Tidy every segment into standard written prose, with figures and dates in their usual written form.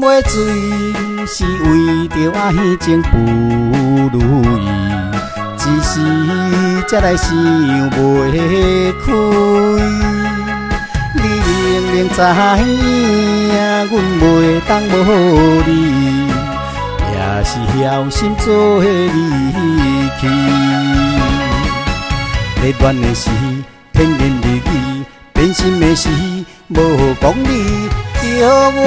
买水是为着爱情不如意，一时才来想袂开。你明明知影，阮袂当无你，也是晓心做离去。热恋的时，甜言蜜语，变心的时，无讲理。叫我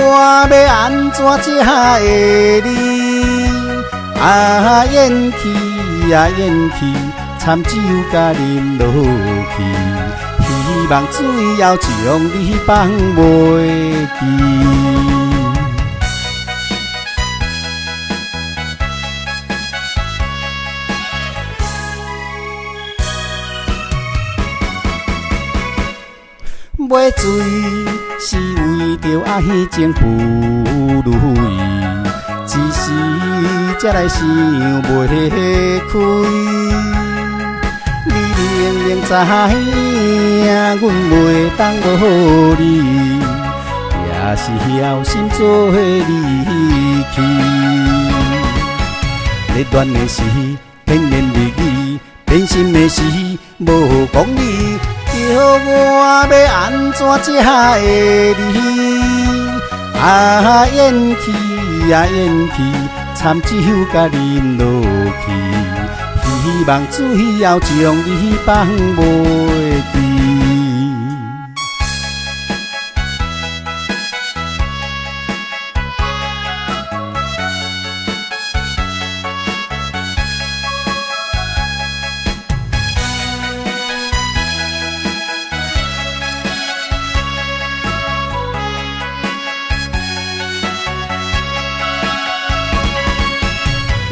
要安怎才会你？演去啊演去，惨酒甲啉落去，希望最后将你放袂记。买水是为着爱情不如意，一时才来想袂开。你明明知影，阮袂当无你，也是晓心做离去。热恋的时，甜言蜜语，变心的时，无讲理。叫我要安怎才会你？演去啊演去，惨酒甲啉落去，希望最后将你放袂记。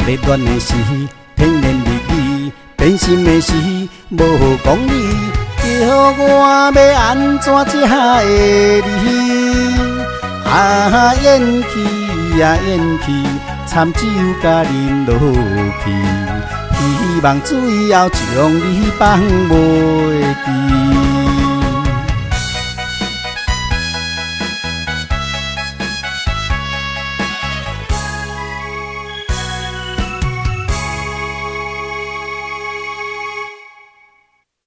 热恋的时，甜言蜜语，变心的时，无讲理。叫我要安怎才会你？演去啊演去，惨酒甲啉落去，希望最后将你放袂记。